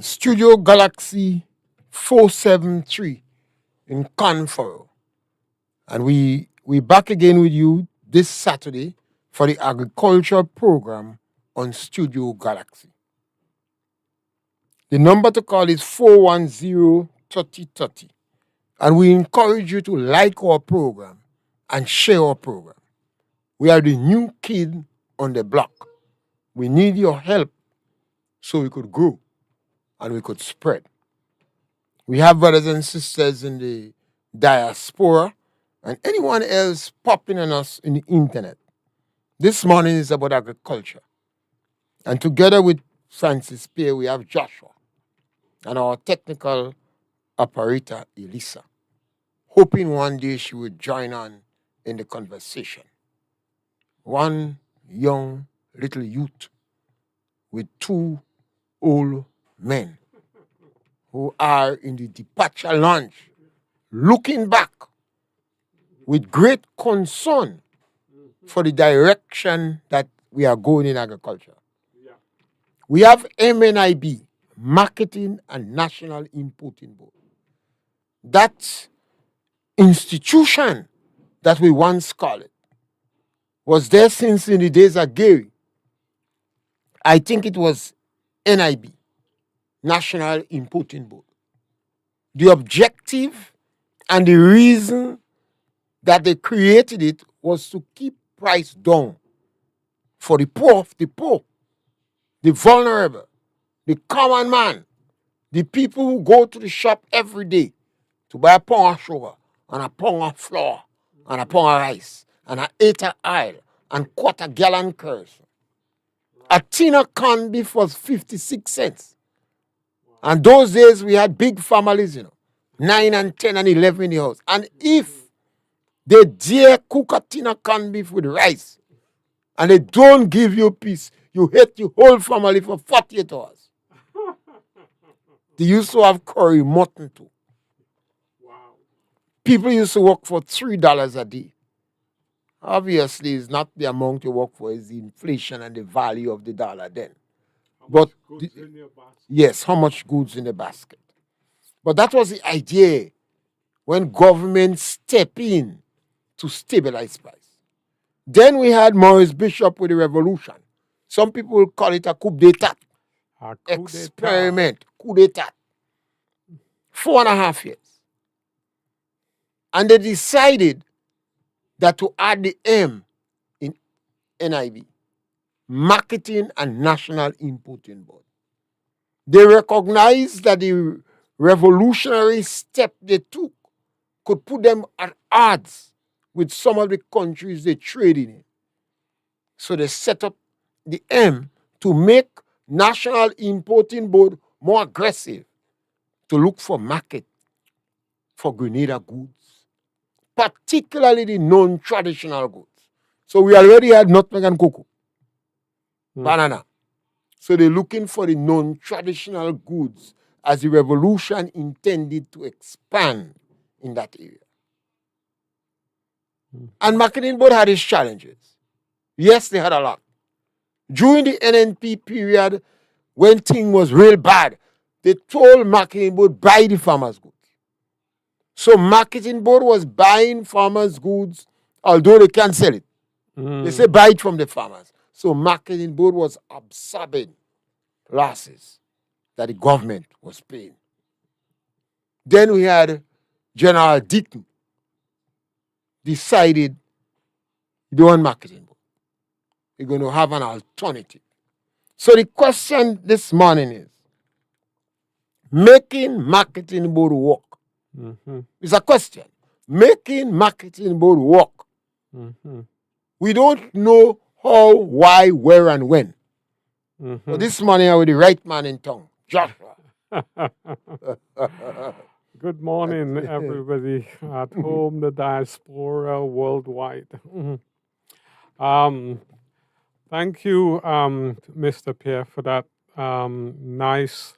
Studio Galaxy 473 in Confero. And we back again with you this Saturday for the agriculture program on Studio Galaxy. The number to call is 410-3030. And we encourage you to like our program and share our program. We are the new kid on the block. We need your help so we could grow and we could spread. We have brothers and sisters in the diaspora and anyone else popping on us in the internet. This morning is about agriculture. And together with Francis Pierre, we have Joshua and our technical operator, Elisa, hoping one day she would join on in the conversation. One young little youth with two old men who are in the departure lounge looking back with great concern for the direction that we are going in agriculture. Yeah. We have MNIB, Marketing and National Importing Board. That institution that we once called it was there since in the days of Gary. I think it was NIB, National Importing Board. The objective and the reason that they created it was to keep price down for the poor, the vulnerable, the common man, the people who go to the shop every day to buy a pound of sugar and a pound of flour and a pound of rice and a 8 of oil and quarter-gallon curds. A tin of corned beef was 56 cents. And those days we had big families, 9 and 10 and 11 in the house. And if they dare cook a tin of corned beef with rice and they don't give you peace, you hate your whole family for 48 hours. They used to have curry mutton too. Wow. People used to work for $3 a day. Obviously, it's not the amount you work for, it's the inflation and the value of the dollar then. But yes, how much goods in the basket. But that was the idea when government stepped in to stabilize price. Then we had Maurice Bishop with the revolution. Some people will call it a coup d'etat. Experiment, coup d'etat. 4.5 years. And they decided that to add the M in NIB, Marketing and National Importing Board. They recognized that the revolutionary step they took could put them at odds with some of the countries they traded in. So they set up the M to make National Importing Board more aggressive to look for market for Grenada goods, particularly the non-traditional goods. So we already had nutmeg and cocoa, banana. So they're looking for the non-traditional goods as the revolution intended to expand in that area. And Marketing Board had its challenges. Yes, they had a lot. During the NNP period, when things was real bad, they told Marketing Board, buy the farmers' goods. So Marketing Board was buying farmers' goods, although they can't sell it. They say buy it from the farmers. So Marketing Board was absorbing losses that the government was paying. Then we had General Deaton decided he don't want Marketing Board. We're going to have an alternative. So the question this morning is, making Marketing Board work. It's a question. Making Marketing Board work. We don't know how, why, where, and when. But this morning I was the right man in town, Joshua. Good morning, everybody at home, the diaspora, worldwide. Thank you, Mr. Pierre, for that nice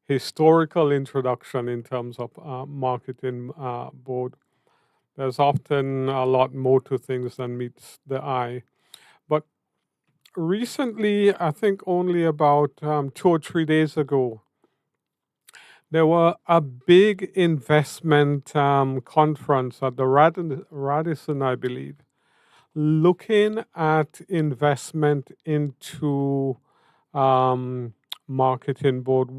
historical introduction in terms of Marketing Board. There's often a lot more to things than meets the eye. But recently, I think only about 2 or 3 days ago, There were a big investment conference at the Radisson, I believe, looking at investment into um, marketing board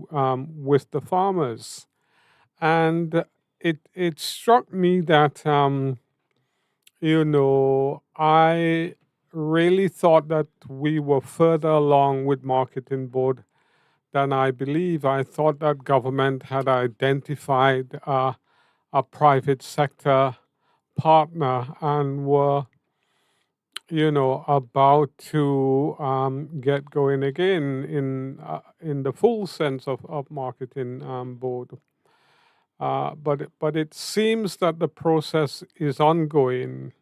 with the farmers. And it struck me that, I really thought that we were further along with marketing board than I believe. I thought that government had identified a private sector partner and were, about to get going again in the full sense of marketing board. But it seems that the process is ongoing.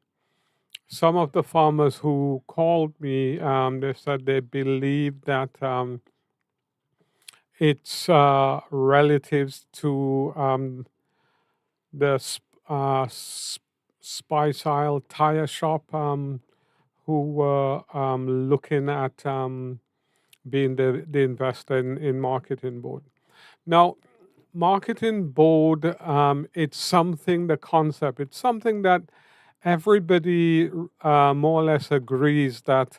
Some of the farmers who called me, they said they believe that it's relatives to the Spice Isle tire shop who were looking at being the investor in marketing board. Now, marketing board, it's something, the concept, it's something that everybody more or less agrees that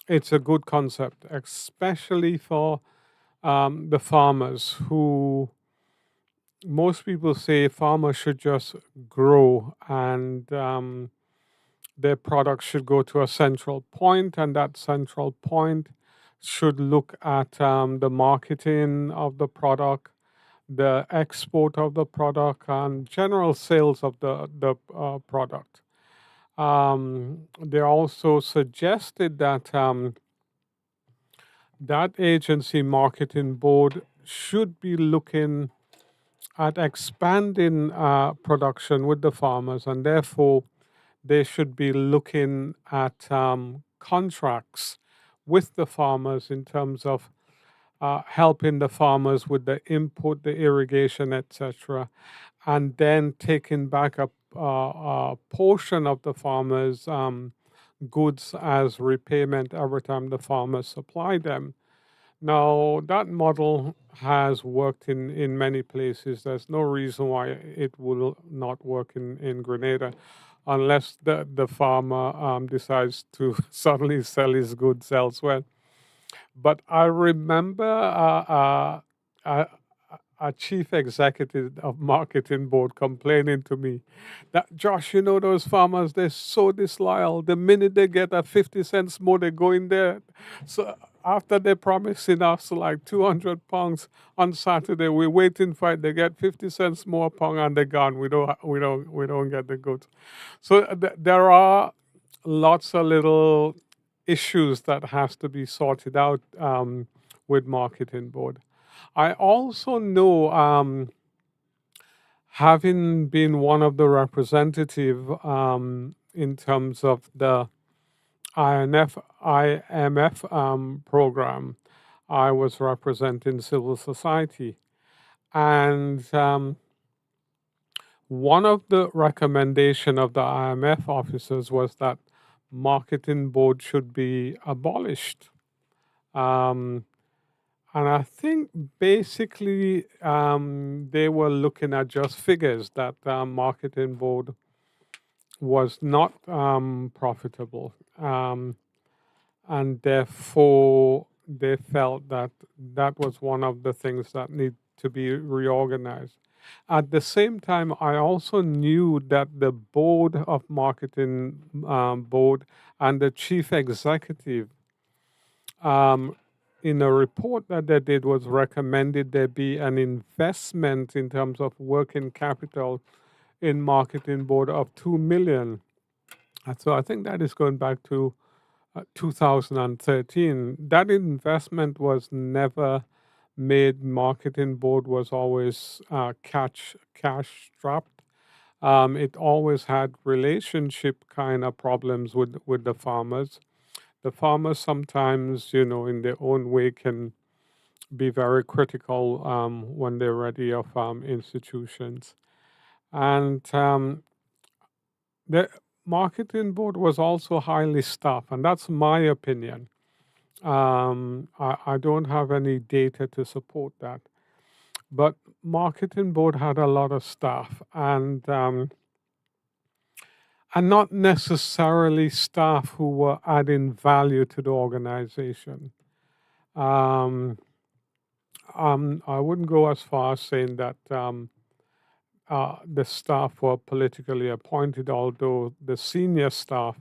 it's a good concept, especially for the farmers who most people say farmers should just grow and their products should go to a central point, and that central point should look at the marketing of the product, the export of the product, and general sales of the product. They also suggested that that agency marketing board should be looking at expanding production with the farmers, and therefore they should be looking at contracts with the farmers in terms of helping the farmers with the input, the irrigation, etc., and then taking back a portion of the farmers' goods as repayment every time the farmers supply them. Now, that model has worked in many places. There's no reason why it will not work in Grenada unless the farmer decides to suddenly sell his goods elsewhere. But I remember a, a chief executive of marketing board complaining to me that, Josh, those farmers, they're so disloyal. The minute they get a 50 cents more, they go in there. So after they're promising us like 200 pounds on Saturday, we're waiting for it. They get 50 cents more a pound and they're gone. We don't get the goods. So there are lots of little issues that has to be sorted out with marketing board. I also know, having been one of the representative in terms of the IMF program, I was representing civil society, and one of the recommendation of the IMF officers was that marketing board should be abolished. Um, and I think basically they were looking at just figures that marketing board was not profitable. And therefore they felt that that was one of the things that need to be reorganized. At the same time, I also knew that the board of marketing board and the chief executive, in a report that they did, was recommended there be an investment in terms of working capital in marketing board of 2 million. And so I think that is going back to 2013. That investment was never made. Marketing board was always cash strapped. It always had relationship kind of problems with the farmers. The farmers sometimes, in their own way, can be very critical when they're ready of institutions. And the marketing board was also highly staffed, and that's my opinion. I don't have any data to support that. but marketing board had a lot of staff, and not necessarily staff who were adding value to the organization. Um, I wouldn't go as far as saying that the staff were politically appointed, although the senior staff,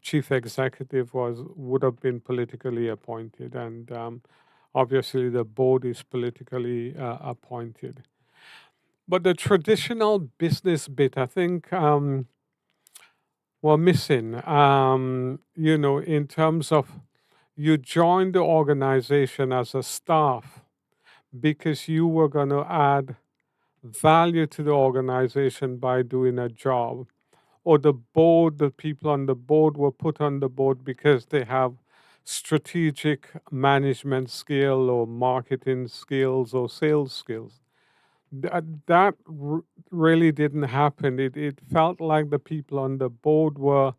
chief executive, would have been politically appointed, and obviously the board is politically appointed. But the traditional business bit, I think, were missing. In terms of you joined the organization as a staff because you were going to add value to the organization by doing a job, or the people on the board were put on the board because they have strategic management skill or marketing skills or sales skills. That really didn't happen. It felt like the people on the board were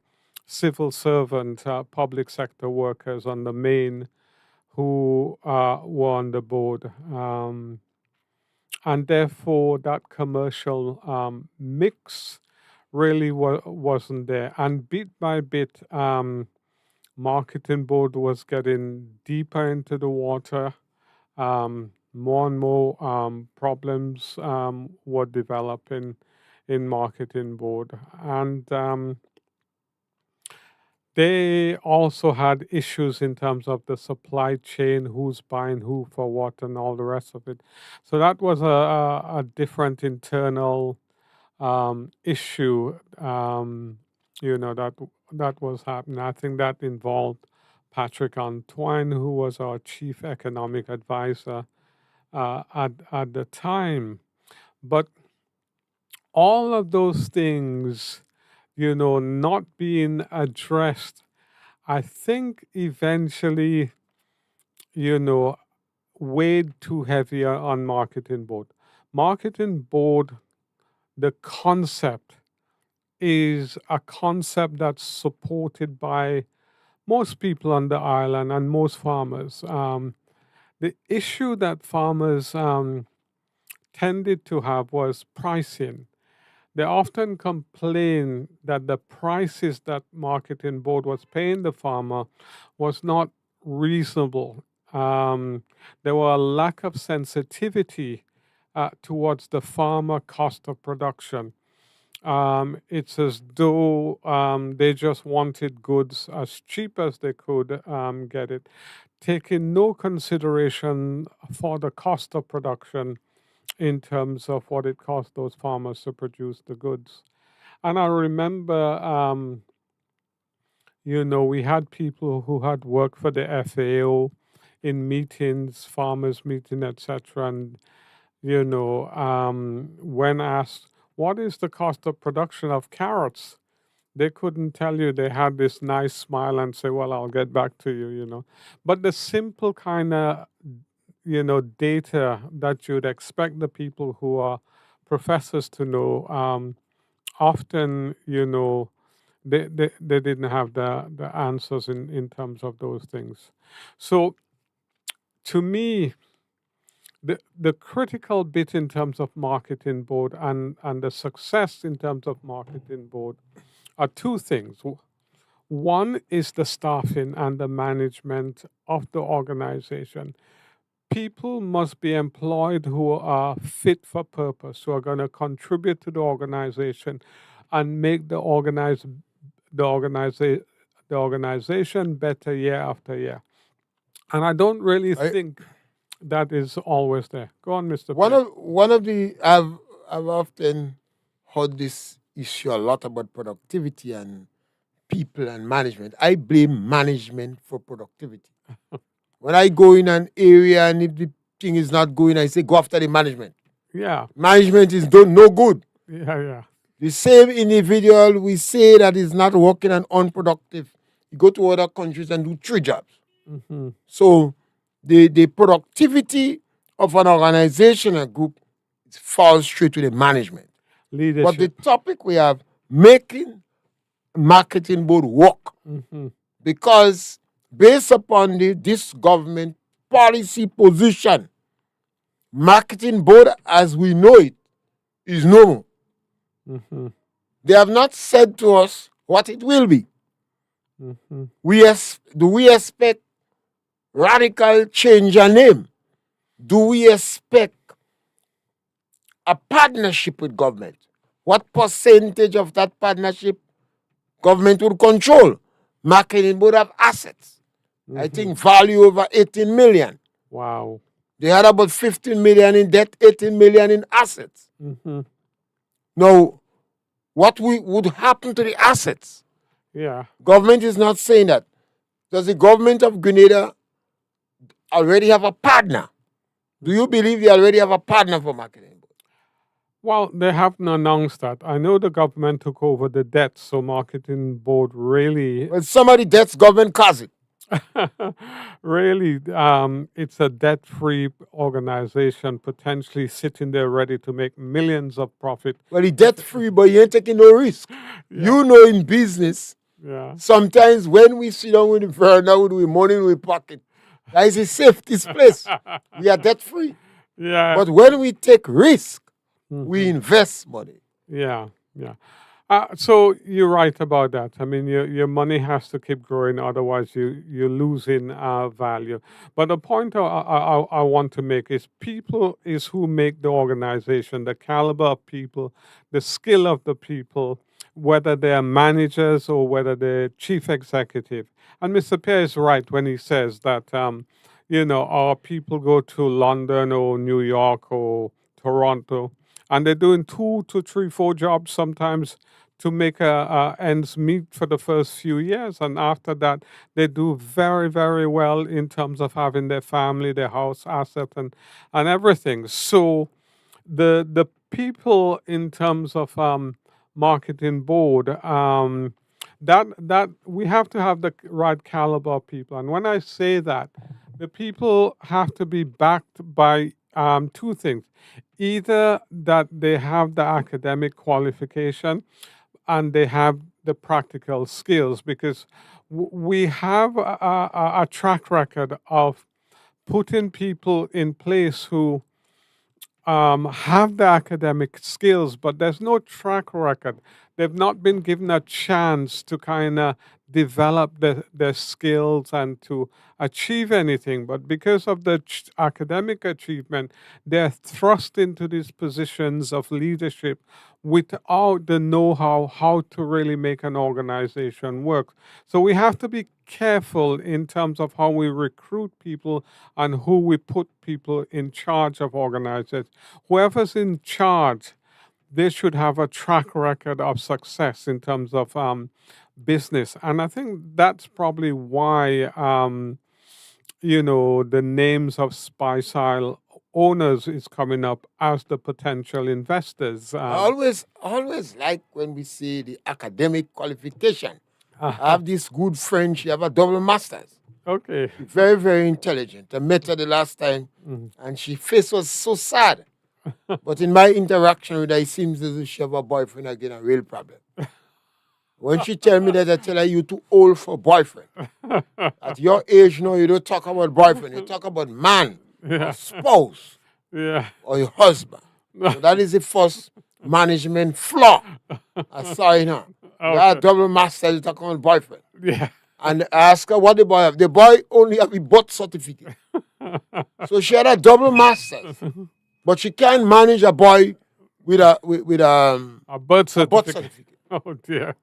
civil servant, public sector workers on the main who were on the board. And therefore, that commercial mix really wasn't there. And bit by bit, marketing board was getting deeper into the water. More and more problems were developing in marketing board, and they also had issues in terms of the supply chain, who's buying who for what, and all the rest of it. So that was a different internal issue. That was happening. I think that involved Patrick Antoine, who was our chief economic advisor at the time. But all of those things, not being addressed, I think eventually, weighed too heavier on marketing board. Marketing board, the concept is a concept that's supported by most people on the island and most farmers. The issue that farmers tended to have was pricing. They often complain that the prices that marketing board was paying the farmer was not reasonable. There were a lack of sensitivity towards the farmer cost of production. It's as though they just wanted goods as cheap as they could get it, taking no consideration for the cost of production in terms of what it cost those farmers to produce the goods. And I remember, we had people who had worked for the FAO in meetings, farmers meeting, etc. And, when asked, what is the cost of production of carrots? They couldn't tell you. They had this nice smile and say, well, I'll get back to you. But the simple kind of data that you'd expect the people who are professors to know, often, they didn't have the answers in terms of those things. So to me, the critical bit in terms of marketing board and the success in terms of marketing board are two things. One is the staffing and the management of the organization. People must be employed who are fit for purpose, who are going to contribute to the organization and make the organization better year after year. And I don't really think that is always there. Go on, Mr. Pierre. I've often heard this issue a lot about productivity and people and management. I blame management for productivity. When I go in an area and if the thing is not going, I say, go after the management. Yeah. Management is done no good. Yeah. The same individual we say that is not working and unproductive, you go to other countries and do 3 jobs. Mm-hmm. So the productivity of an organization or group falls straight to the management. Leadership. But the topic we have, making marketing board work. Mm-hmm. Because based upon this government policy position, marketing board as we know it is no more. Mm-hmm. They have not said to us what it will be. Mm-hmm. Do we expect radical change in name? Do we expect a partnership with government? What percentage of that partnership government would control? Marketing board have assets. Mm-hmm. I think value over 18 million. Wow. They had about 15 million in debt, 18 million in assets. Mm-hmm. Now, what would happen to the assets? Yeah. Government is not saying that. Does the government of Grenada already have a partner? Do you believe they already have a partner for marketing? Well, they haven't announced that. I know the government took over the debt, so marketing board really, Well, somebody debts government cause it. really, it's a debt-free organization potentially sitting there ready to make millions of profit. Well, he debt free, but he ain't taking no risk. Yeah. You know, in business, Yeah. sometimes when we sit down with the verna, with money in we pocket, that is the safest place. We are debt free. Yeah. But when we take risk, we Mhm. invest money. Yeah, yeah. So you're right about that. I mean, your money has to keep growing, otherwise you're losing value. But the point I want to make is people is who make the organization, the caliber of people, the skill of the people, whether they're managers or whether they're chief executive. And Mr. Pierre is right when he says that, our people go to London or New York or Toronto and they're doing 2 to 3, 4 jobs sometimes to make ends meet for the first few years, and after that, they do very, very well in terms of having their family, their house, asset, and everything. So, the people in terms of marketing board. That we have to have the right caliber of people, and when I say that, the people have to be backed by two things: either that they have the academic qualification and they have the practical skills, because we have a track record of putting people in place who have the academic skills, but there's no track record. They've not been given a chance to kind of develop their skills and to achieve anything. But because of the academic achievement, they're thrust into these positions of leadership without the know how to really make an organization work. So we have to be careful in terms of how we recruit people and who we put people in charge of organizations. Whoever's in charge, they should have a track record of success in terms of business. And I think that's probably why, the names of Spice Isle owners is coming up as the potential investors. I always like when we see the academic qualification. I have this good friend, she have a double master's. Okay. Very, very intelligent. I met her the last time, and she face was so sad. But in my interaction with her, it seems as if she have a boyfriend again, a real problem. When she tell me that, I tell her, you too old for boyfriend. At your age now, you don't talk about boyfriend. You talk about man, Yeah. or spouse, Yeah. or your husband. So that is the first management flaw I saw in her. You have a double master, you talk about boyfriend. Yeah. And I ask her what the boy have. The boy only have a birth certificate. So she had a double master's, but she can't manage a boy with a birth a birth certificate. certificate. Oh dear.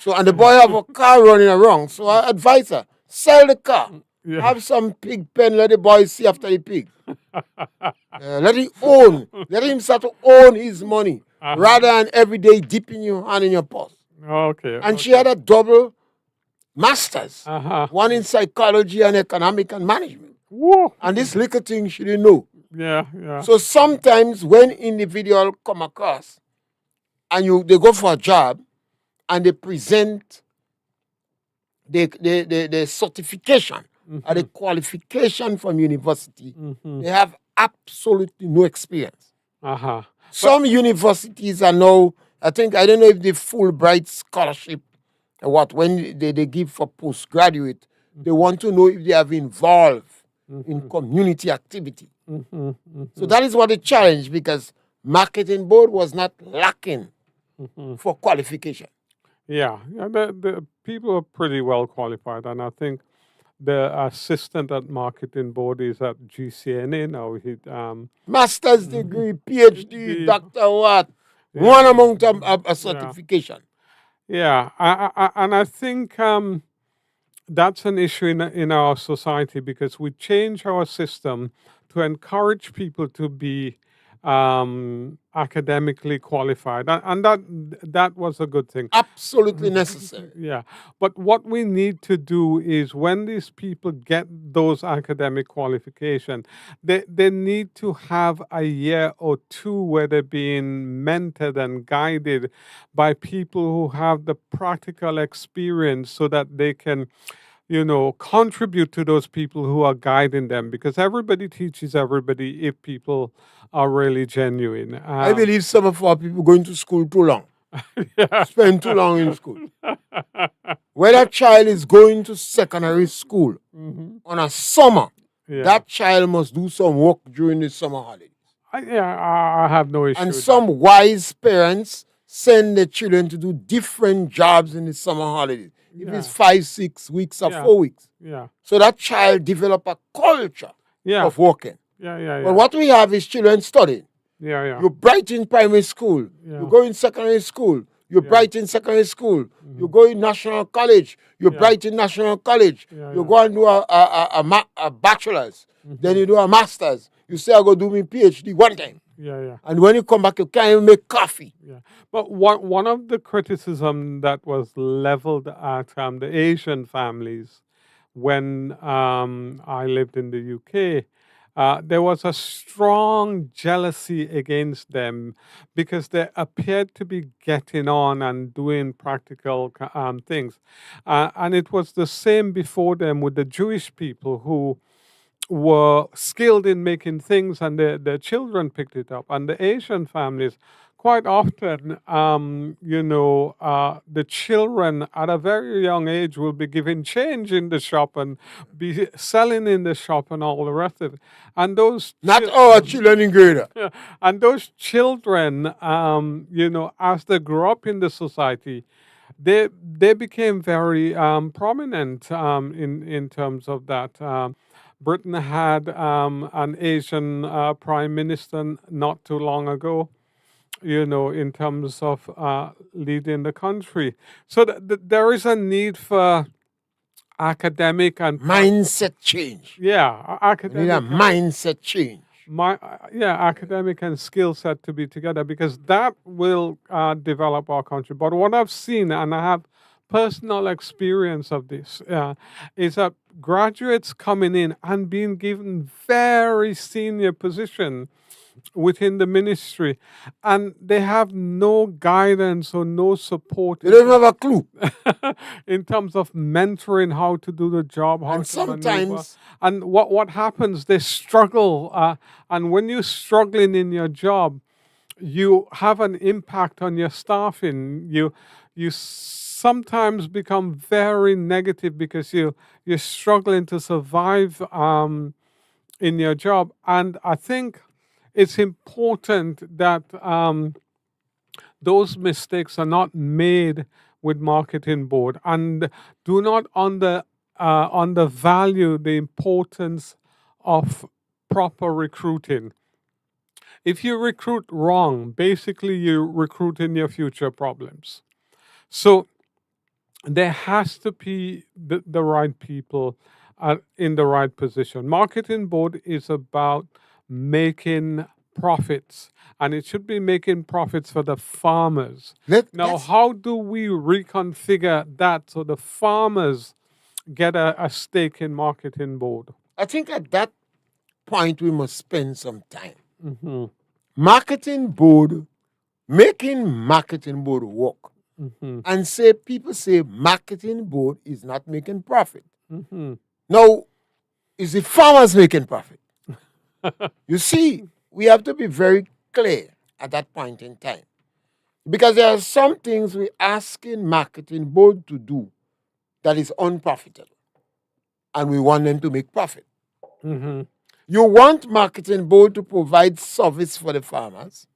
So and the boy have a car running around. So I advise her, sell the car. Yeah. Have some pig pen, let the boy see after the pig. Let him own. Let him start to own his money rather than every day dipping your hand in your purse. Okay. And she had a double master's, Uh-huh. one in psychology and economic and management. Whoa. And this little thing she didn't know. Yeah, yeah. So sometimes when individual come across and they go for a job and they present the certification or the qualification from university, they have absolutely no experience. Uh-huh. Some universities are now, I don't know if the Fulbright scholarship or what, when they give for postgraduate, they want to know if they have involved in community activity. Mm-hmm. So that is what the challenge, because marketing board was not lacking for qualification. Yeah, the people are pretty well qualified, and I think the assistant at marketing board is at GCNA now. Master's degree, PhD, the Dr. What, one yeah, amount of a yeah, certification. yeah, and I think that's an issue in our society because we change our system to encourage people to be academically qualified, and that was a good thing. Absolutely necessary. Yeah, but what we need to do is when these people get those academic qualification, they need to have a year or two where they're being mentored and guided by people who have the practical experience so that they can contribute to those people who are guiding them, because everybody teaches everybody if people are really genuine. I believe some of our people going to school too long, spend too long in school. When a child is going to secondary school on a summer, that child must do some work during the summer holidays. I have no issue. And some wise parents send their children to do different jobs in the summer holidays. If it's 5, 6 weeks or 4 weeks. Yeah. So that child develop a culture of working. Yeah. But what we have is children studying. Yeah. You're bright in primary school. You go in secondary school. You're bright in secondary school. You go in national college. You're bright in national college. You go and do a bachelor's. Then you do a master's. You say, I go do my PhD one time. Yeah. And when you come back, you can't even make coffee. Yeah. But one of the criticism that was leveled at the Asian families when I lived in the UK, there was a strong jealousy against them because they appeared to be getting on and doing practical things. And it was the same before them with the Jewish people who were skilled in making things, and their children picked it up. And the Asian families, quite often, the children at a very young age will be giving change in the shop and be selling in the shop and all the rest of it. And those not our children in Grenada. And those children, as they grow up in the society, they became very prominent in terms of that. Britain had an Asian prime minister not too long ago, in terms of leading the country. So there is a need for academic and mindset change. Yeah, academic. We need a mindset change. Academic and skill set to be together, because that will develop our country. But what I've seen, and I have personal experience of this, is that graduates coming in and being given very senior position within the ministry, and they have no guidance or no support. They don't have a clue in terms of mentoring how to do the job, how and to sometimes maneuver. And what happens, they struggle, and when you're struggling in your job, you have an impact on your staffing. You sometimes become very negative because you're struggling to survive in your job. And I think it's important that those mistakes are not made with marketing board, and do not undervalue the importance of proper recruiting. If you recruit wrong, basically you're recruiting your future problems. So there has to be the right people in the right position. Marketing board is about making profits, and it should be making profits for the farmers. Now, how do we reconfigure that so the farmers get a stake in marketing board? I think at that point we must spend some time. Marketing board, making marketing board work. And people say marketing board is not making profit. Now, is the farmers making profit? You see, we have to be very clear at that point in time, because there are some things we're asking marketing board to do that is unprofitable, and we want them to make profit. Mm-hmm. You want marketing board to provide service for the farmers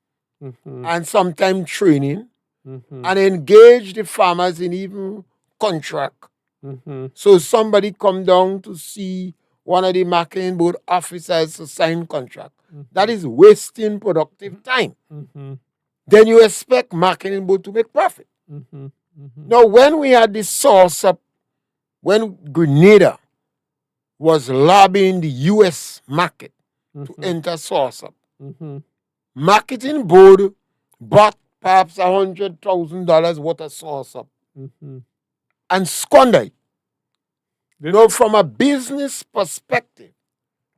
Mm-hmm. and sometimes training Mm-hmm. and engage the farmers in even contract. Mm-hmm. So somebody come down to see one of the marketing board officers to sign contract. That is wasting productive time. Mm-hmm. Then you expect marketing board to make profit. Mm-hmm. Mm-hmm. Now, when we had the source up, when Grenada was lobbying the US market to Mm-hmm. enter source up, Mm-hmm. marketing board bought perhaps $100,000 worth of source up Mm-hmm. and squandered it. Did Now, it? from a business perspective,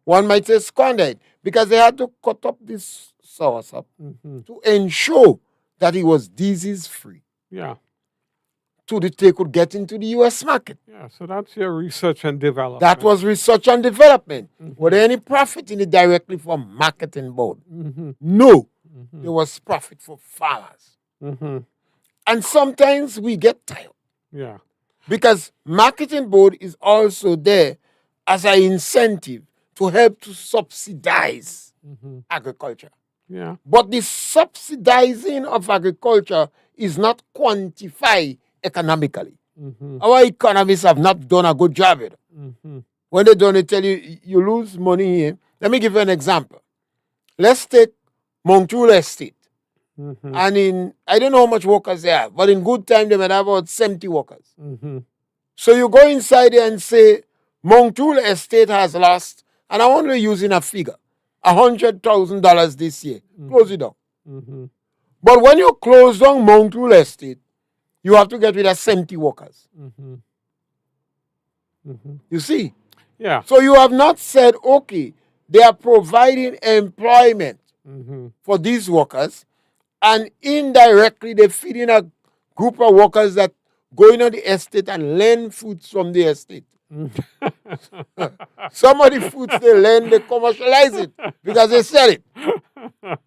one might say squandered because they had to cut up this source up Mm-hmm. to ensure that it was disease free Yeah. so that they could get into the US market. Yeah. So that's your research and development. That was research and development. Mm-hmm. Were there any profit in it directly from marketing board? Mm-hmm. No. Mm-hmm. There was profit for farmers. Mm-hmm. And sometimes we get tired Yeah. because marketing board is also there as an incentive to help to subsidize Mm-hmm. agriculture. Yeah. But the subsidizing of agriculture is not quantified economically. Mm-hmm. Our economists have not done a good job with it. Mm-hmm. When they don't, they tell you you lose money here. Let me give you an example. Let's take Montour Estate. Mm-hmm. And I don't know how much workers they have, but in good time they might have about 70 workers. Mm-hmm. So you go inside there and say, Montour Estate has lost, and I'm only using a figure, $100,000 this year. Close it down. Mm-hmm. But when you close down Montour Estate, you have to get rid of 70 workers. Mm-hmm. Mm-hmm. You see? Yeah. So you have not said, okay, they are providing employment Mm-hmm. for these workers, and indirectly they're feeding a group of workers that go in on the estate and learn foods from the estate. Some of the foods they learn, they commercialize it because they sell it.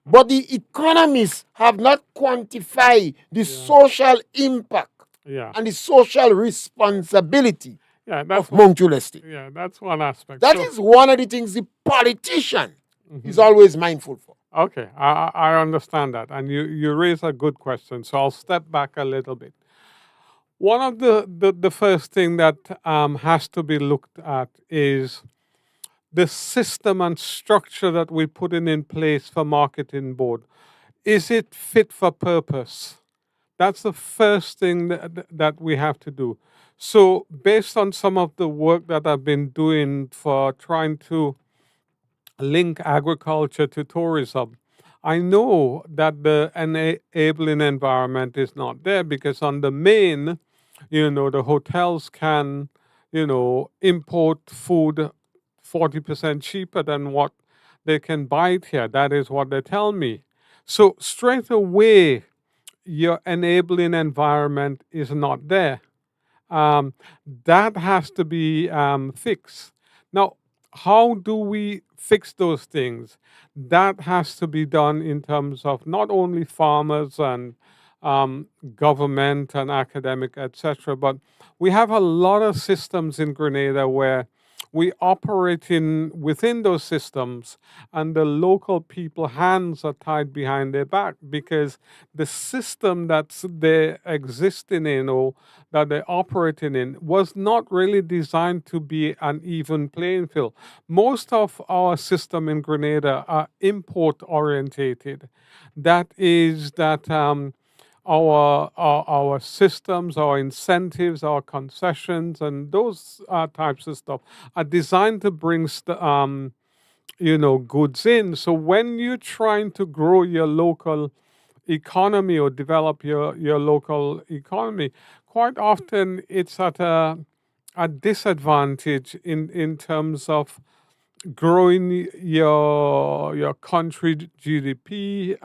But the economists have not quantified the social impact Yeah. and the social responsibility Yeah. That's of Montour Estate. yeah. That's one aspect. That So- is one of the things the politician is always mindful for. Okay, I understand that, and you raise a good question. So I'll step back a little bit. One of the first thing that has to be looked at is the system and structure that we put in place for marketing board. Is it fit for purpose? That's the first thing that we have to do. So based on some of the work that I've been doing for trying to link agriculture to tourism, I know that the enabling environment is not there because on the main, the hotels can, import food 40% cheaper than what they can buy it here. That is what they tell me. So straight away, your enabling environment is not there. That has to be fixed. Now, how do we fix those things? That has to be done in terms of not only farmers and government and academic, etc., but we have a lot of systems in Grenada where we operate within those systems, and the local people hands are tied behind their back because the system that's they're existing in or that they're operating in was not really designed to be an even playing field. Most of our system in Grenada are import orientated. That is that our systems, our incentives, our concessions, and those types of stuff are designed to bring goods in. So when you're trying to grow your local economy or develop your local economy, quite often it's at a disadvantage in terms of growing your country GDP.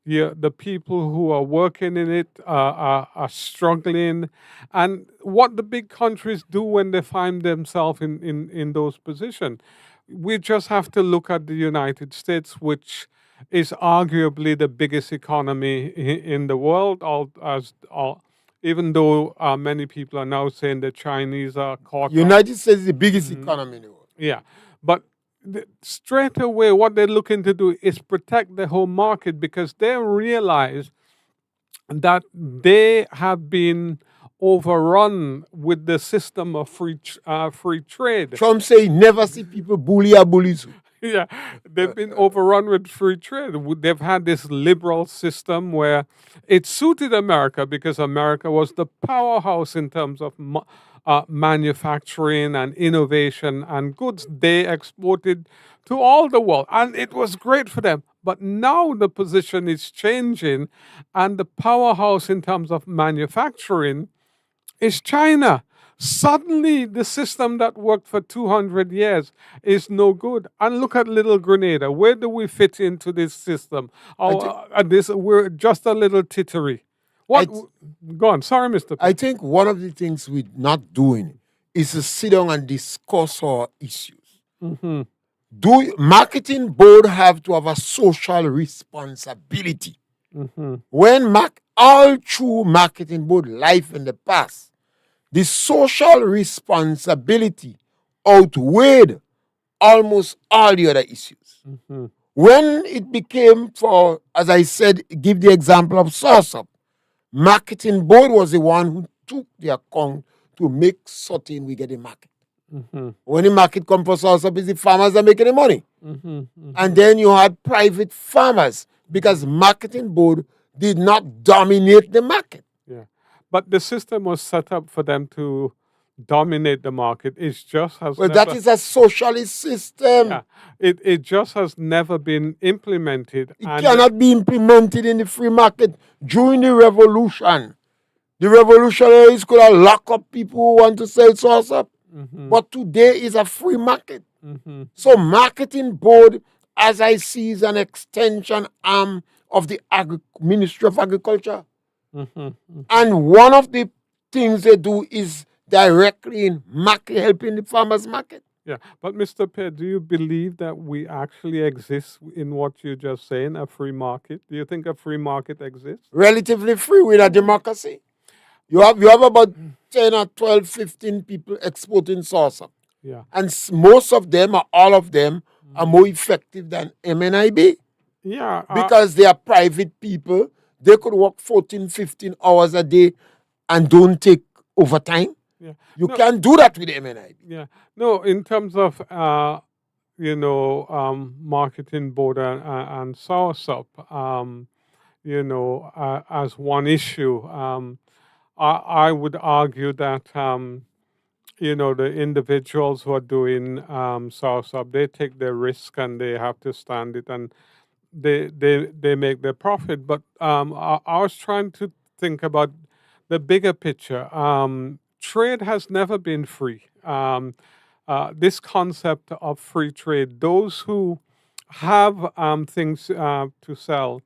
The people who are working in it are struggling, and what the big countries do when they find themselves in those positions. We just have to look at the United States, which is arguably the biggest economy in the world. Even though many people are now saying the Chinese are caught up. United States is the biggest economy in the world. Yeah, But straight away, what they're looking to do is protect the home market because they realize that they have been overrun with the system of free trade. Trump say never see people bully a bullies. Yeah, they've been overrun with free trade. They've had this liberal system where it suited America because America was the powerhouse in terms of manufacturing and innovation and goods. They exported to all the world, and it was great for them. But now the position is changing, and the powerhouse in terms of manufacturing is China. Suddenly, the system that worked for 200 years is no good. And look at little Grenada. Where do we fit into this system? We're just a little tittery. What? Go on. Sorry, Mr. I think one of the things we're not doing is to sit down and discuss our issues. Mm-hmm. Do marketing board have to have a social responsibility? Mm-hmm. When all through marketing board life in the past, the social responsibility outweighed almost all the other issues. Mm-hmm. When it became for, as I said, give the example of Sauce Up, marketing board was the one who took the account to make certain we get a market. Mm-hmm. When the market comes for Sauce Up, it's the farmers that making the money. Mm-hmm. Mm-hmm. And then you had private farmers because marketing board did not dominate the market. Yeah. But the system was set up for them to dominate the market. It just has that is a socialist system. Yeah, it just has never been implemented. It cannot be implemented in the free market. During the revolution, the revolutionaries could have locked up people who want to sell Sauce Up. Mm-hmm. But today is a free market. Mm-hmm. So marketing board, as I see, is an extension arm of the Ministry of Agriculture. Mm-hmm. Mm-hmm. And one of the things they do is directly in market, helping the farmers market. Yeah, but Mr. Pierre, do you believe that we actually exist in what you're just saying, a free market? Do you think a free market exists? Relatively free with a democracy. You have about 10 or 12, 15 people exporting Sauce Up. Yeah. And most of them, or all of them, are more effective than MNIB. Yeah. Because they are private people. They could work 14, 15 hours a day and don't take overtime. Yeah. You can't do that with MNIB. Yeah. No, in terms of, marketing board and Sauce Up, as one issue, I would argue that, the individuals who are doing Sauce Up, they take their risk and they have to stand it and they make their profit. But I was trying to think about the bigger picture. Trade has never been free. This concept of free trade, those who have things to sell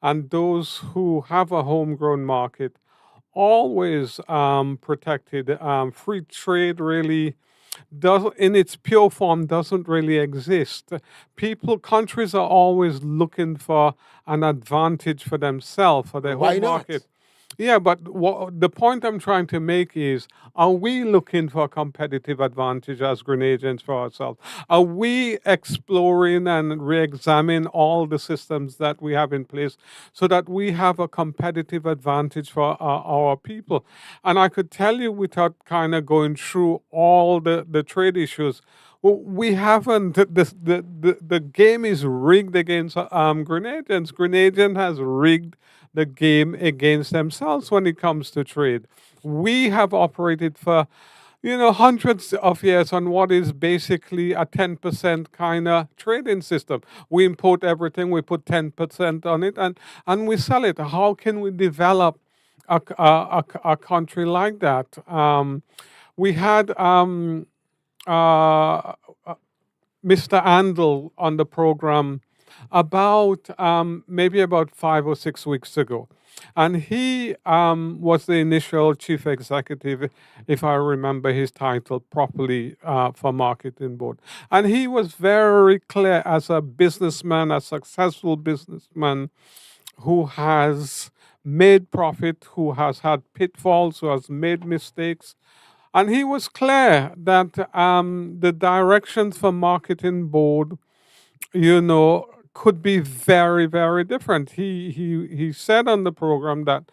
and those who have a homegrown market always protected. Free trade really in its pure form doesn't really exist. Countries are always looking for an advantage for themselves, for their home market. Yeah, but the point I'm trying to make is, are we looking for a competitive advantage as Grenadians for ourselves? Are we exploring and re-examining all the systems that we have in place so that we have a competitive advantage for our people? And I could tell you without kind of going through all the trade issues, we haven't. The game is rigged against Grenadians. Grenadian has rigged the game against themselves when it comes to trade. We have operated for, hundreds of years on what is basically a 10% kind of trading system. We import everything, we put 10% on it, and we sell it. How can we develop a country like that? We had Mr. Andel on the program about maybe about 5 or 6 weeks ago. And he was the initial chief executive, if I remember his title properly, for Marketing Board. And he was very clear as a businessman, a successful businessman who has made profit, who has had pitfalls, who has made mistakes. And he was clear that the directions for marketing board, could be very, very different. He said on the program that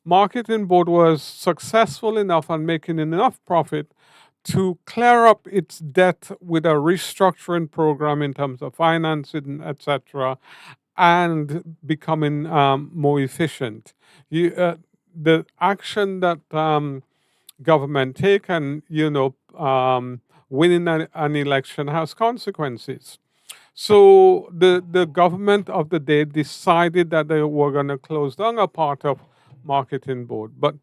marketing board was successful enough and making enough profit to clear up its debt with a restructuring program in terms of financing, etc., and becoming more efficient. The action that government take and winning an election has consequences. So the government of the day decided that they were going to close down a part of marketing board. But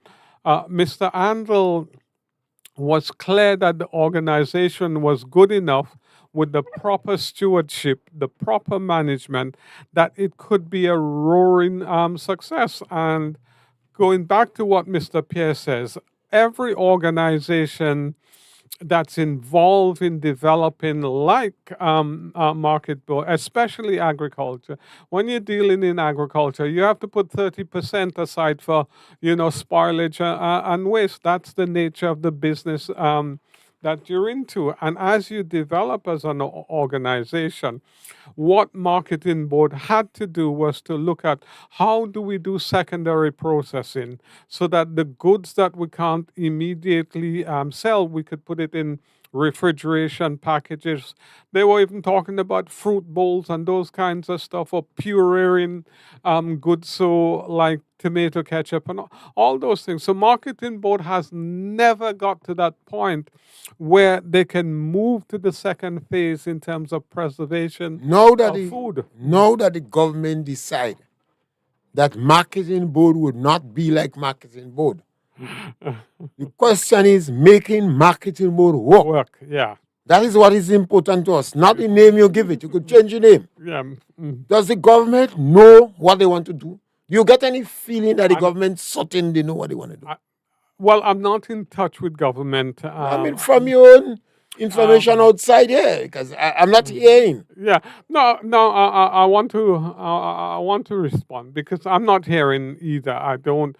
Mr. Andel was clear that the organization was good enough with the proper stewardship, the proper management, that it could be a roaring success. And going back to what Mr. Pierre says, every organization that's involved in developing market board, especially agriculture. When you're dealing in agriculture, you have to put 30% aside for, spoilage and waste. That's the nature of the business that you're into. And as you develop as an organization, what marketing board had to do was to look at how do we do secondary processing so that the goods that we can't immediately sell, we could put it in refrigeration packages. They were even talking about fruit bowls and those kinds of stuff, or pureeing goods, so like tomato ketchup and all those things. So marketing board has never got to that point where they can move to the second phase in terms of preservation of food. Now that the government decide that marketing board would not be like marketing board, the question is making marketing board work. Yeah. That is what is important to us, not the name you give it. You could change the name. Yeah. Does the government know what they want to do? Do you get any feeling that the government certain they know what they want to do? Well, I'm not in touch with government. From your own information outside here, because I'm not hearing. Yeah, no. I want to respond because I'm not hearing either. I don't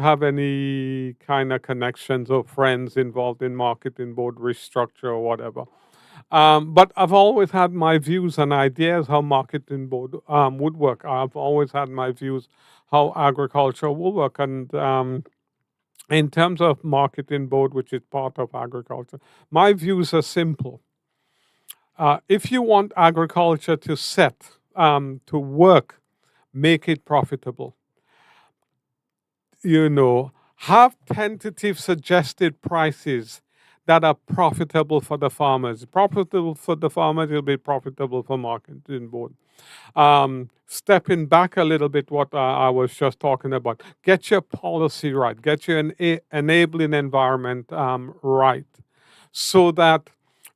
have any kind of connections or friends involved in marketing board restructure or whatever. But I've always had my views and ideas how marketing board would work. I've always had my views how agriculture will work, and in terms of marketing board, which is part of agriculture, my views are simple. If you want agriculture to work, make it profitable. Have tentative suggested prices that are profitable for the farmers. Profitable for the farmers, it'll be profitable for marketing board. Stepping back a little bit, what I was just talking about, get your policy right, get your enabling environment right, so that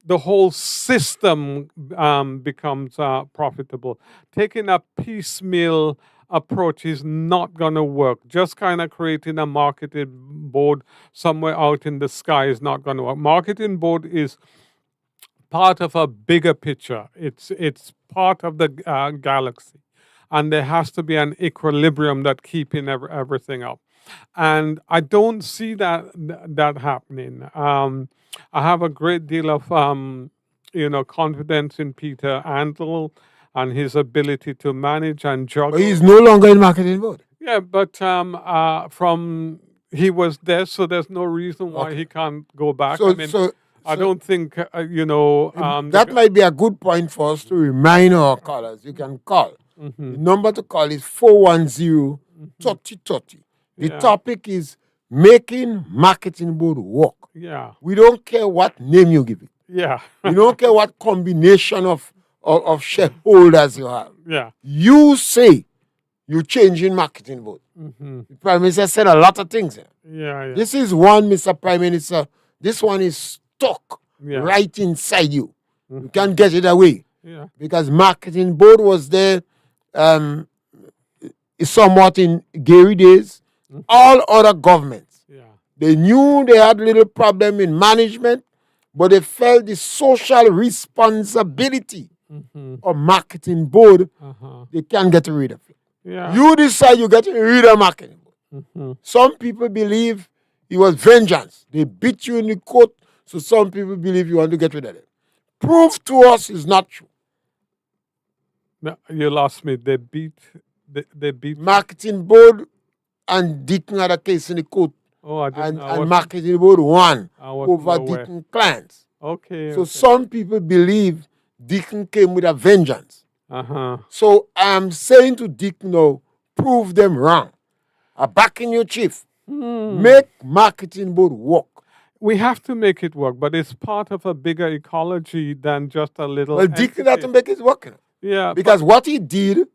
the whole system becomes profitable. Taking a piecemeal approach is not going to work. Just kind of creating a marketing board somewhere out in the sky is not going to work. Marketing board is part of a bigger picture. It's part of the galaxy, and there has to be an equilibrium that keeping everything up. And I don't see that happening. I have a great deal of confidence in Peter Andel and his ability to manage and juggle. But he's no longer in marketing board. Yeah, but he was there, so there's no reason why he can't go back. I don't think, that might be a good point for us to remind our callers. You can call. The number to call is 410-3030. The topic is making marketing board work. Yeah. We don't care what name you give it. Yeah. We don't care what combination of shareholders you have. Yeah. You say you're changing marketing board. The Prime Minister said a lot of things here. Yeah. This is one, Mr. Prime Minister. This one is stuck right inside you. You can't get it away. Yeah. Because marketing board was there somewhat in Gary days. All other governments, they knew they had a little problem in management, but they felt the social responsibility of marketing board, they can't get rid of it. Yeah. You decide you get rid of marketing board. Some people believe It was vengeance. They beat you in the court, so some people believe you want to get rid of them. Prove to us it's not true. No, you lost me. They beat. They beat. Marketing board and Deacon had a case in the court. Oh, I didn't. And marketing board won over aware. Deacon clients. Okay. So some people believe Deacon came with a vengeance. So I'm saying to Deacon now, prove them wrong. I'm backing you, Chief. Make marketing board work. We have to make it work, but it's part of a bigger ecology than just a little. Well, Deacon had to make it work. Yeah. Because what he did,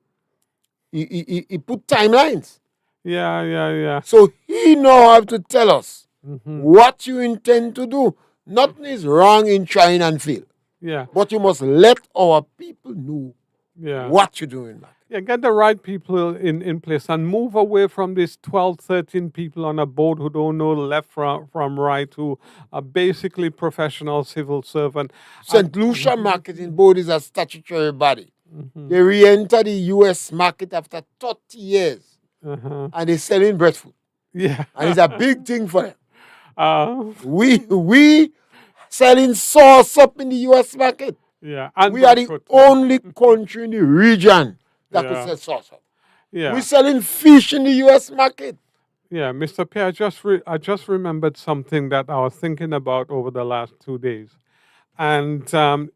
he put timelines. Yeah. So he know how to tell us what you intend to do. Nothing is wrong in trying and fail. Yeah. But you must let our people know what you're doing. Yeah, get the right people in place and move away from these 12, 13 people on a board who don't know left from right, who are basically professional civil servant. St. Lucia Marketing Board is a statutory body. They re-enter the U.S. market after 30 years. And they're selling bread food. Yeah. And it's a big thing for them. We selling sauce up in the U.S. market. Yeah. We are the only country in the region that could sell sauce up. Yeah. We're selling fish in the U.S. market. Yeah, Mr. Pierre, I just remembered something that I was thinking about over the last 2 days. And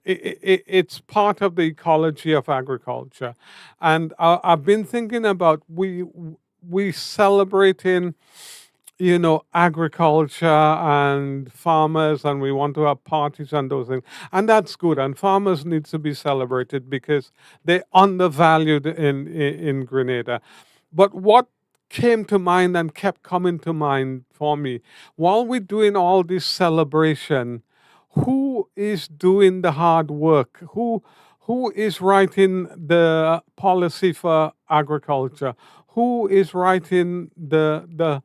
it's part of the ecology of agriculture. And I've been thinking about we celebrating, agriculture and farmers, and we want to have parties and those things. And that's good. And farmers need to be celebrated because they're undervalued in Grenada. But what came to mind and kept coming to mind for me, while we're doing all this celebration, who is doing the hard work? Who is writing the policy for agriculture? Who is writing the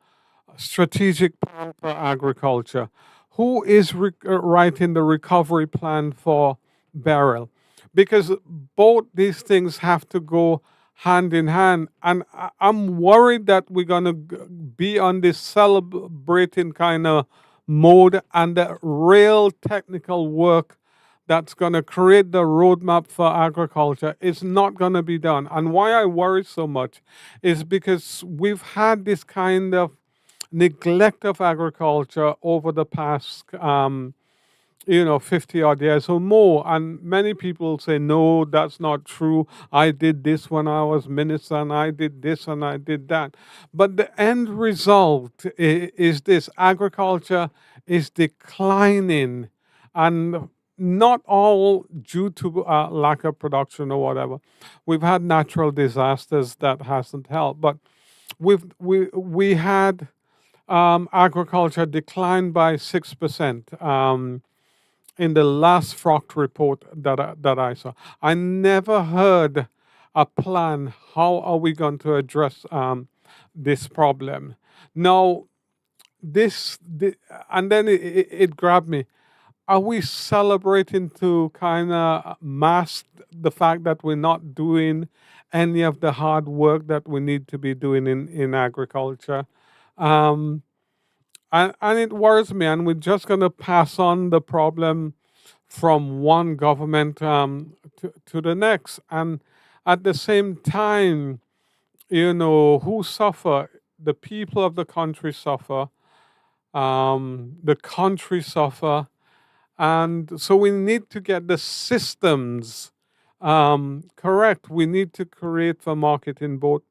strategic plan for agriculture? Who is writing the recovery plan for Beryl? Because both these things have to go hand in hand. And I'm worried that we're going to be on this celebrating kind of mode, and the real technical work that's going to create the roadmap for agriculture is not going to be done. And why I worry so much is because we've had this kind of neglect of agriculture over the past 50 odd years or more. And many people say, no, that's not true. I did this when I was minister, and I did this and I did that. But the end result is this: agriculture is declining, and not all due to lack of production or whatever. We've had natural disasters that hasn't helped, but we had agriculture decline by 6%. In the last FROCT report that I saw, I never heard a plan. How are we going to address this problem? Now, and then it grabbed me. Are we celebrating to kind of mask the fact that we're not doing any of the hard work that we need to be doing in agriculture? And it worries me, and we're just going to pass on the problem from one government to the next. And at the same time, who suffer? The people of the country suffer. The country suffer. And so we need to get the systems correct. We need to create for marketing both.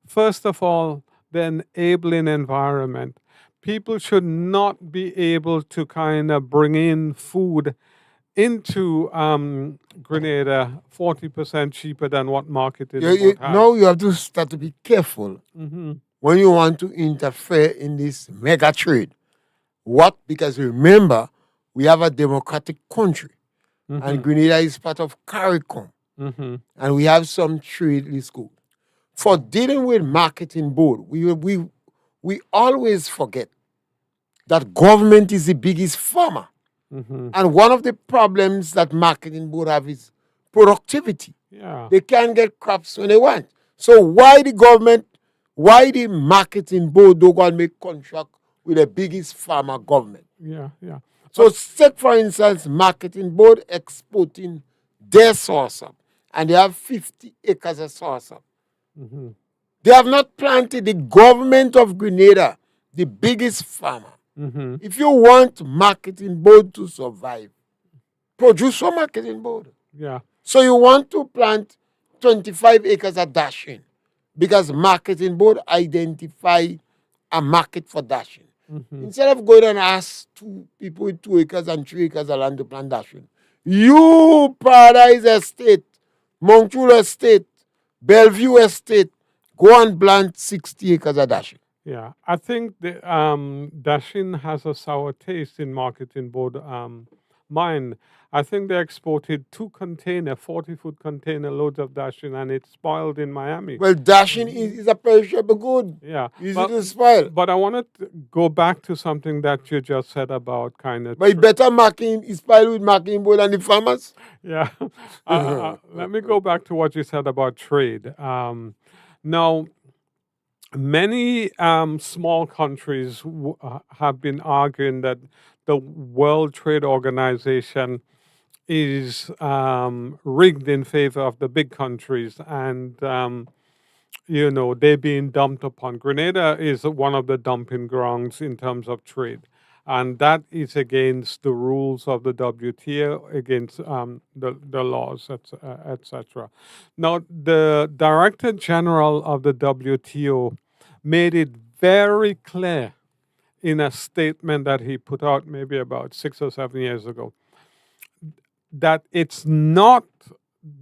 First of all, the enabling environment. People should not be able to kind of bring in food into Grenada 40% cheaper than what marketing board has. Now you have to start to be careful when you want to interfere in this mega trade. What? Because remember, we have a democratic country, and Grenada is part of CARICOM, and we have some trade list code. For dealing with marketing board, we always forget that government is the biggest farmer. And one of the problems that marketing board have is productivity. Yeah. They can't get crops when they want. So why the marketing board don't go and make contract with the biggest farmer government. Yeah. So take, for instance, marketing board exporting their saucer, and they have 50 acres of saucer. Mm-hmm. They have not planted. The government of Grenada, the biggest farmer. Mm-hmm. If you want marketing board to survive, produce a marketing board. Yeah. So you want to plant 25 acres of dashing because marketing board identify a market for dashing. Mm-hmm. Instead of going and ask 2 people with 2 acres and 3 acres of land to plant dashing, you Paradise Estate, Montreal Estate, Bellevue Estate, go and plant 60 acres of dashing. Yeah, I think the Dashin has a sour taste in marketing board mind. I think they exported 40-foot container loads of Dashin, and it spoiled in Miami. Well, dashing is a perishable good. Yeah, Easy to spoil. but I wanted to go back to something that you just said about kind of. But better marking is spoiled with marking board than the farmers. Yeah, let me go back to what you said about trade. Now, many small countries have been arguing that the World Trade Organization is rigged in favor of the big countries, and they're being dumped upon. Grenada is one of the dumping grounds in terms of trade, and that is against the rules of the WTO, against the laws, etc. Now, the Director General of the WTO made it very clear in a statement that he put out maybe about 6 or 7 years ago that it's not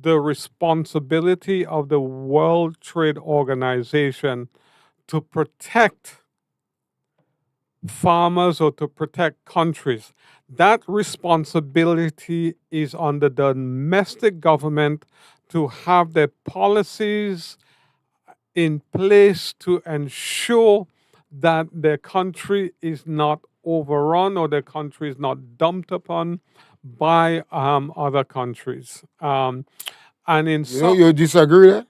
the responsibility of the World Trade Organization to protect farmers or to protect countries. That responsibility is on the domestic government to have their policies in place to ensure that their country is not overrun or their country is not dumped upon by other countries. And in you disagree with that?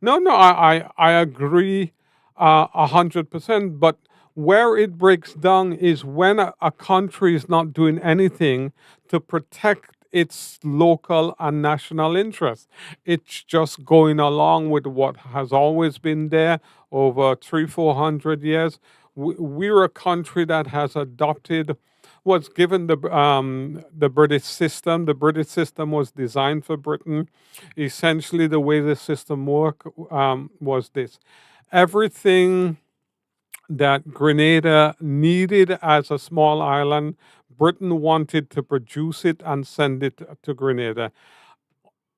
No, I agree 100%. But where it breaks down is when a country is not doing anything to protect its local and national interests. It's just going along with what has always been there over 300-400 years. We're a country that has adopted was given the British system. The British system was designed for Britain. Essentially, the way the system worked was this: everything that Grenada needed as a small island, Britain wanted to produce it and send it to Grenada.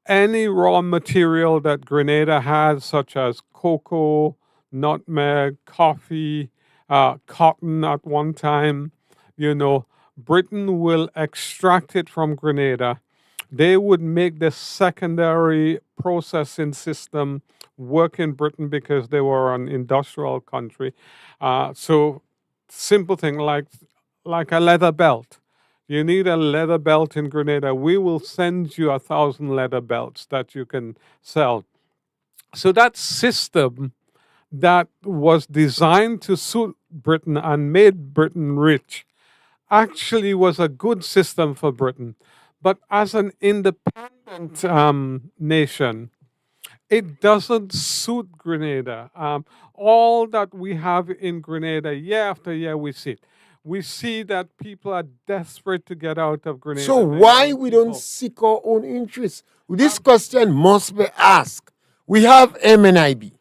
Any raw material that Grenada has, such as cocoa, nutmeg, coffee, cotton at one time, Britain will extract it from Grenada. They would make the secondary processing system work in Britain because they were an industrial country. So simple thing like a leather belt. You need a leather belt in Grenada. We will send you 1,000 leather belts that you can sell. So that system that was designed to suit Britain and made Britain rich actually was a good system for Britain. But as an independent nation, it doesn't suit Grenada. All that we have in Grenada, year after year, we see it. We see that people are desperate to get out of Grenada. So why we don't seek our own interests? This question must be asked. We have MNIB.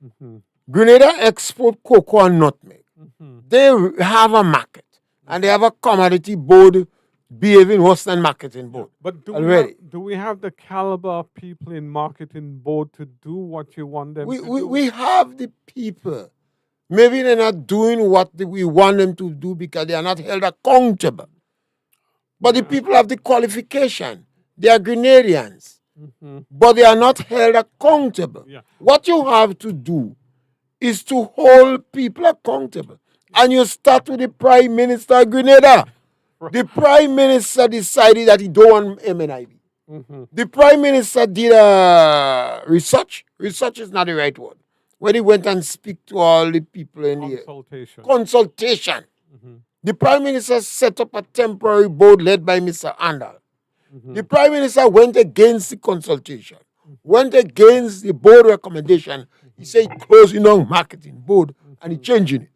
Mm-hmm. Grenada export cocoa and nutmeg. Mm-hmm. They have a market. And they have a commodity board behaving worse than marketing board. But do we have the caliber of people in marketing board to do what you want them to do? We have the people. Maybe they're not doing what we want them to do because they are not held accountable. But the people have the qualification. They are Grenadians. Mm-hmm. But they are not held accountable. Yeah. What you have to do is to hold people accountable. And you start with the Prime Minister of Grenada. The Prime Minister decided that he don't want MNIB. Mm-hmm. The Prime Minister did research. Research is not the right word. when he went and speak to all the people in the consultation. The Prime Minister set up a temporary board led by Mr. Andal. The Prime Minister went against the consultation, went against the board recommendation. He said closing down marketing board and he changing it.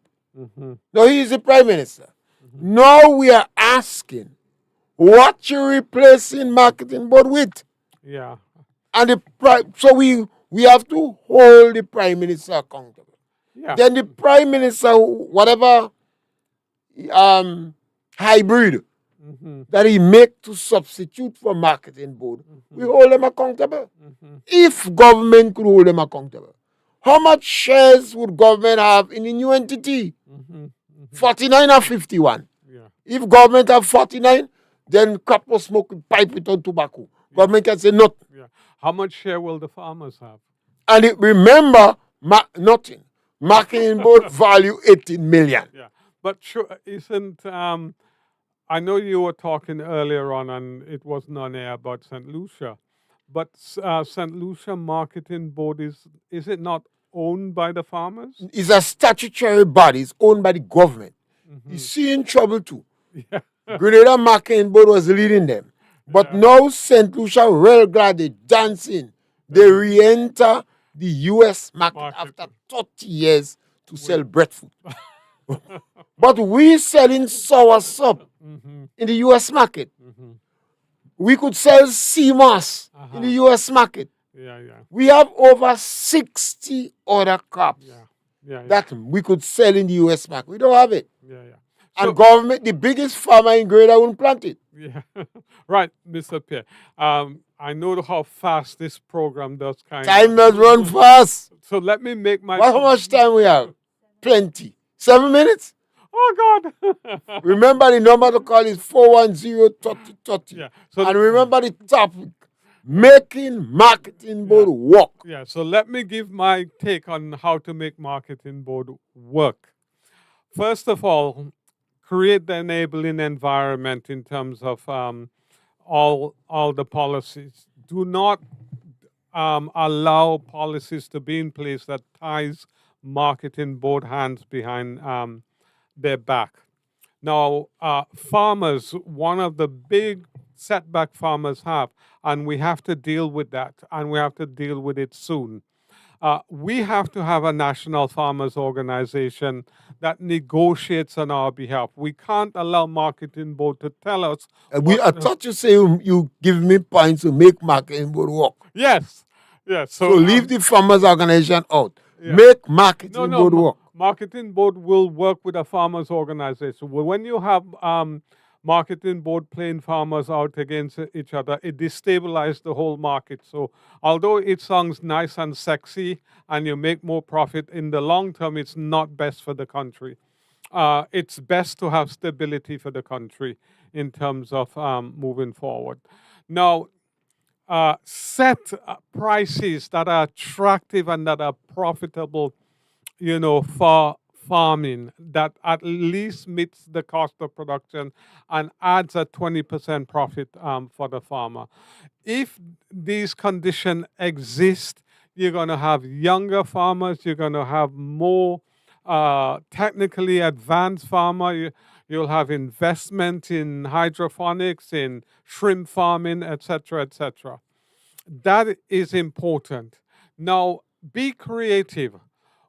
Now he is the Prime Minister. Now we are asking what you replacing marketing board with. Yeah. And so we have to hold the Prime Minister accountable. Yeah. Then the Prime Minister, whatever hybrid that he make to substitute for marketing board, we hold them accountable. If government could hold them accountable, how much shares would government have in the new entity? 49 or 51? Yeah. If government have 49, then couple smoke pipe without tobacco. Yeah. Government can say not. Yeah. How much share will the farmers have? And remember, nothing. Marketing board value 18 million. Yeah. But sure, isn't I know you were talking earlier on, and it wasn't on air about St. Lucia, but St. Lucia Marketing Board is it not owned by the farmers? It's a statutory body. It's owned by the government. It's seeing trouble too. Yeah. Grenada Marketing Board was leading them. But now St. Lucia, real glad they dancing. They re-enter the U.S. market after 30 years to sell breadfruit. But we selling sour sop in the U.S. market. We could sell sea moss in the U.S. market. Yeah, yeah. We have over 60 other crops that we could sell in the U.S. market. We don't have it. Yeah, yeah. So, and government, the biggest farmer in Grenada, won't plant it. Yeah. Right, Mr. Pierre. I know how fast this program does Time does run fast. So let me make my... How much time we have? Plenty. 7 minutes? Oh, God. Remember the number to call is 410-3030. Yeah. So and remember the topic, making marketing board work. Yeah, so let me give my take on how to make marketing board work. First of all, create the enabling environment in terms of all the policies. Do not allow policies to be in place that ties marketing board hands behind their back. Now, farmers, one of the big setback farmers have, and we have to deal with that, and we have to deal with it soon. We have to have a national farmers organization that negotiates on our behalf. We can't allow marketing board to tell us. I thought you say you give me points to make marketing board work. Yes, yes. So leave the farmers organization out. Yeah. Make marketing board work. Marketing board will work with a farmers organization. Well, when you have marketing board playing farmers out against each other, it destabilizes the whole market. So although it sounds nice and sexy and you make more profit, in the long term, it's not best for the country. It's best to have stability for the country in terms of moving forward. Now, set prices that are attractive and that are profitable, for farming, that at least meets the cost of production and adds a 20% profit for the farmer. If these conditions exist, you're going to have younger farmers, you're going to have more technically advanced farmer, you'll have investment in hydroponics, in shrimp farming, etc., etc. That is important. Now, be creative.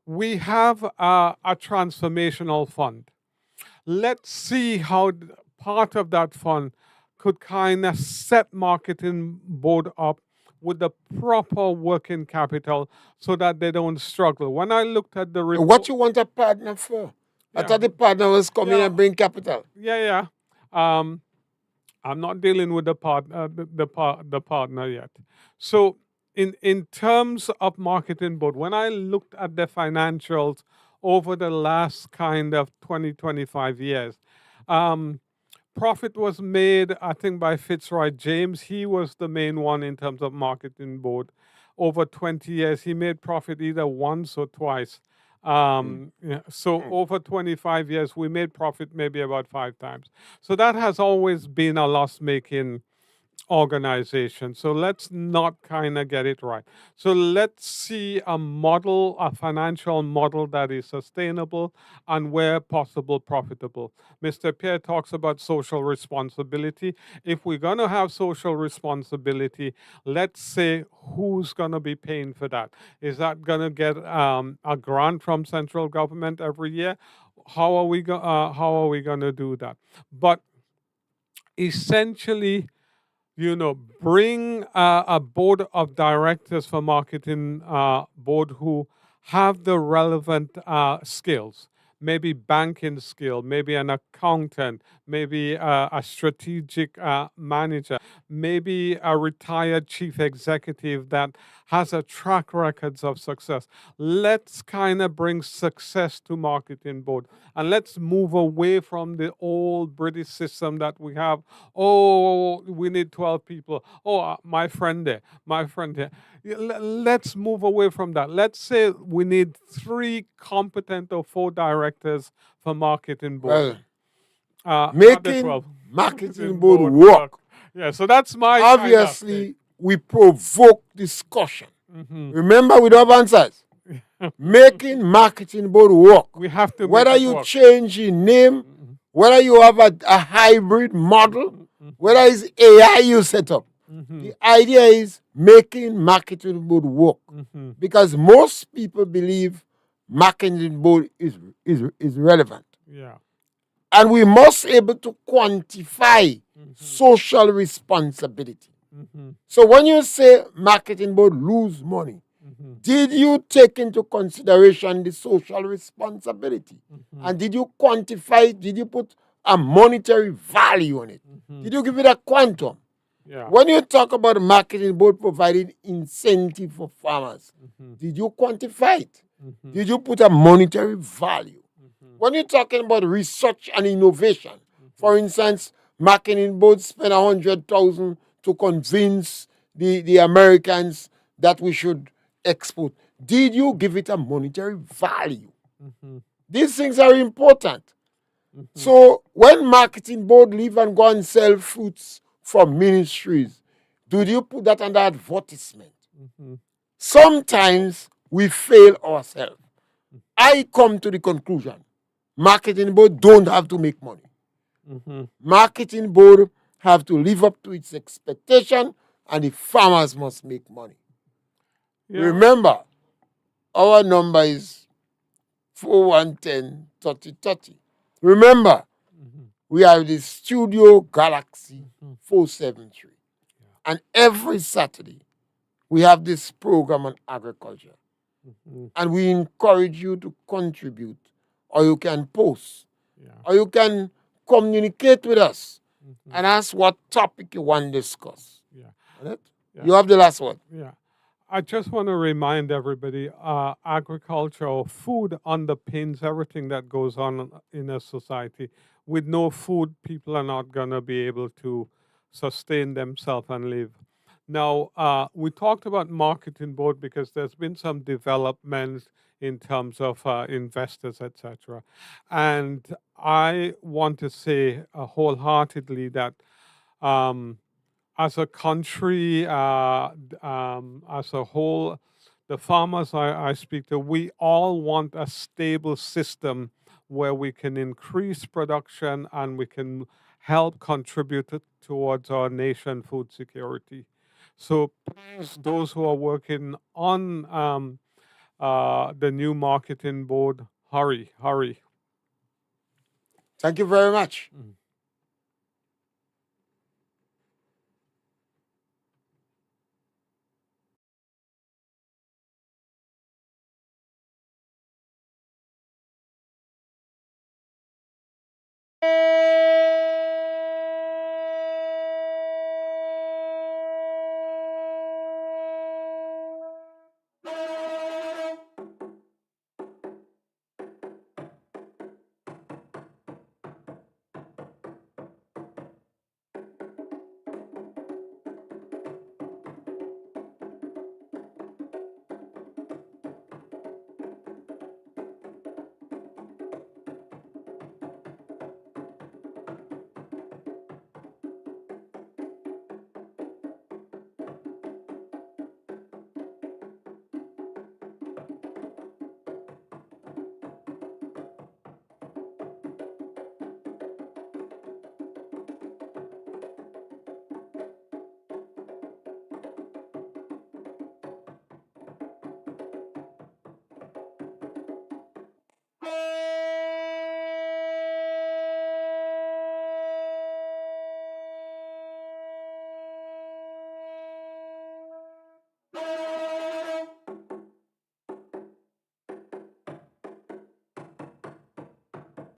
We have a transformational fund. Let's see how part of that fund could kind of set marketing board up with the proper working capital so that they don't struggle. When I looked at the report... What you want a partner for? I thought the partner was coming and bring capital. Yeah. I'm not dealing with the partner yet. So in terms of marketing board, when I looked at the financials over the last kind of 20, 25 years, profit was made, I think, by Fitzroy James. He was the main one in terms of marketing board. Over 20 years, he made profit either once or twice. So over 25 years, we made profit maybe about 5 times. So that has always been a loss-making organization. So let's not kind of get it right. So let's see a model, a financial model that is sustainable and where possible profitable. Mr. Pierre talks about social responsibility. If we're going to have social responsibility, let's say who's going to be paying for that? Is that going to get a grant from central government every year? How are we going to do that? But essentially, bring a board of directors for marketing board who have the relevant skills, maybe banking skill, maybe an accountant, maybe a strategic manager, maybe a retired chief executive that has a track records of success. Let's kind of bring success to marketing board, and let's move away from the old British system that we have. Oh, we need 12 people. Oh, my friend there, my friend here. Let's move away from that. Let's say we need 3 competent or 4 directors for marketing board. Well, Not the making 12. marketing board work. Yeah, so that's my Obviously, we provoke discussion. Mm-hmm. Remember, we don't have answers. Making marketing board work. We have to Whether make it you work. change the name, Mm-hmm. whether you have a hybrid model, Mm-hmm. whether it's AI you set up. Mm-hmm. The idea is making marketing board work. Mm-hmm. Because most people believe marketing board is relevant. Yeah. And we must able to quantify social responsibility. Mm-hmm. So when you say marketing board lose money, did you take into consideration the social responsibility? And did you quantify it? Did you put a monetary value on it? Did you give it a quantum? Yeah. When you talk about marketing board providing incentive for farmers, did you quantify it? Did you put a monetary value? When you're talking about research and innovation, for instance, marketing board spent 100,000 to convince the Americans that we should export. Did you give it a monetary value? These things are important. So when marketing board leave and go and sell fruits from ministries, do you put that under advertisement? Sometimes we fail ourselves. I come to the conclusion, marketing board don't have to make money. Marketing board have to live up to its expectation, and the farmers must make money. Yeah. Remember, our number is 4110 3030. Remember, we have the Studio Galaxy 473. And every Saturday, we have this program on agriculture. And we encourage you to contribute, or you can post, or you can communicate with us and ask what topic you want to discuss. Yeah. Right? You have the last word. Yeah. I just want to remind everybody, agriculture or food underpins everything that goes on in a society. With no food, people are not going to be able to sustain themselves and live. Now, we talked about marketing board because there's been some developments in terms of investors, etc. And I want to say wholeheartedly that as a country, as a whole, the farmers I speak to, we all want a stable system where we can increase production and we can help contribute towards our nation food security. So please, those who are working on the new marketing board, hurry, hurry. Thank you very much.